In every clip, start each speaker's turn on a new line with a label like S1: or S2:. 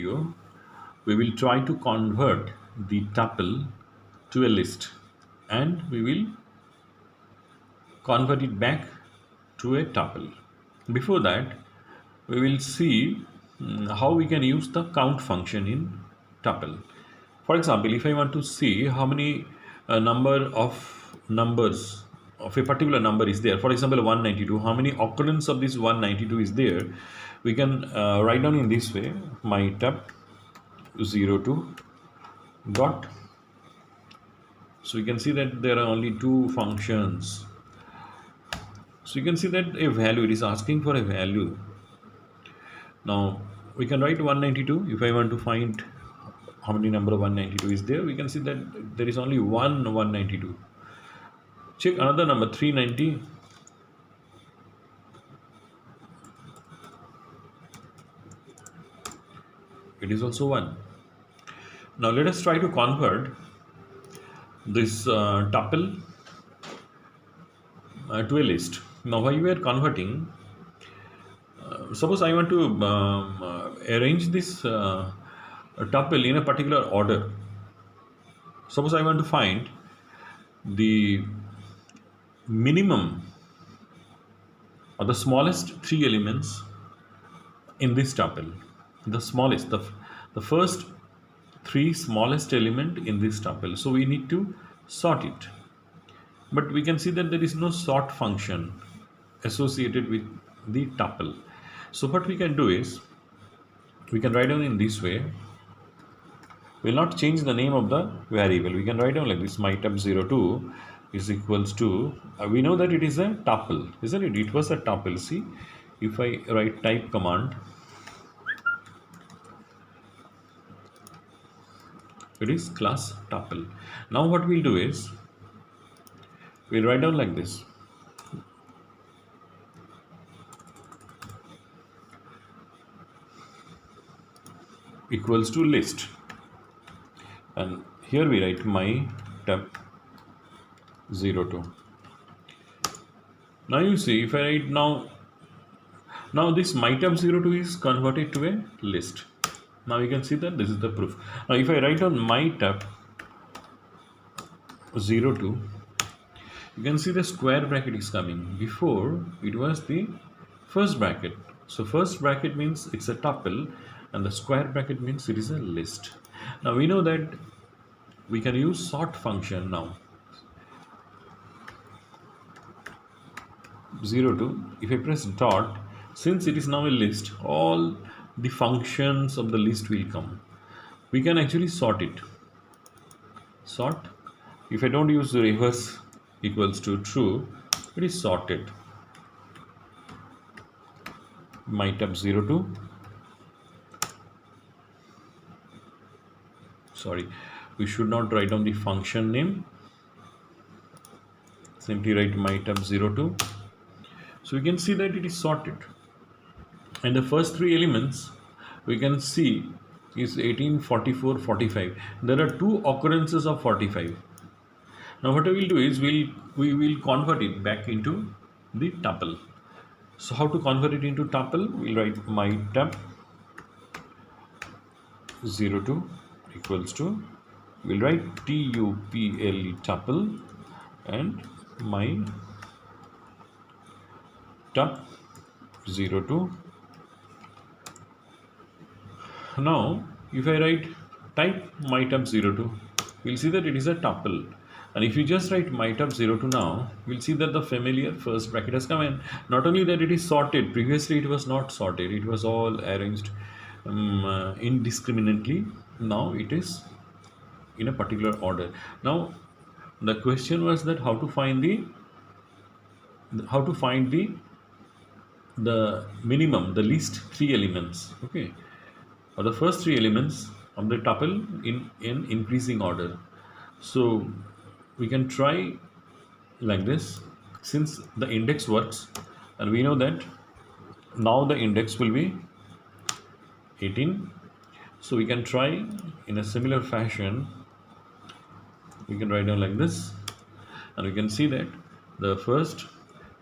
S1: video, we will try to convert the tuple to a list, and we will convert it back to a tuple. Before that, we will see how we can use the count function in tuple. For example, if I want to see how many number of numbers of a particular number is there, for example 192, how many occurrence of this 192 is there, we can write down in this way: mytup 02 dot. So you can see that there are only two functions. So you can see that a value, it is asking for a value. Now we can write 192. If I want to find how many number of 192 is there, we can see that there is only one 192. Check another number, 390. It is also 1. Now let us try to convert this tuple to a list. Now while we are converting, suppose I want to arrange this tuple in a particular order. Suppose I want to find the minimum or the smallest three elements in this tuple. The smallest, the first three smallest element in this tuple. So we need to sort it. But we can see that there is no sort function associated with the tuple. So what we can do is, we can write down in this way. We will not change the name of the variable. We can write down like this: mytup02 is equals to, we know that it is a tuple, isn't it? It was a tuple. See, if I write type command, it is class tuple. Now what we'll do is, we'll write down like this: equals to list, and here we write mytup02. Now you see, if I write now this mytup02 is converted to a list. Now you can see that this is the proof. Now if I write down mytup02, you can see the square bracket is coming. Before it was the first bracket. So first bracket means it's a tuple, and the square bracket means it is a list. Now we know that we can use sort function now. 02, if I press dot, since it is now a list, all the functions of the list will come. We can actually sort it. Sort, if I don't use the reverse equals to true, it is sorted. mytup02, sorry, we should not write down the function name, simply write mytup02. So we can see that it is sorted, and the first three elements we can see is 18, 44, 45. There are two occurrences of 45. Now what we will do is, we will convert it back into the tuple. So how to convert it into tuple? We'll write mytup02 equals to, we'll write tuple tuple and mytup02. Now if I write type mytup02, we'll see that it is a tuple. And if you just write mytup02 now, we'll see that the familiar first bracket has come in. Not only that, it is sorted. Previously it was not sorted. It was all arranged indiscriminately. Now it is in a particular order. Now the question was that how to find the minimum, the least three elements, okay, or the first three elements of the tuple in increasing order. So we can try like this, since the index works, and we know that now the index will be 18. So we can try in a similar fashion. We can write down like this, and we can see that the first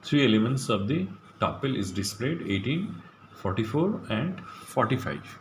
S1: three elements of the tuple is displayed: 18, 44 and 45.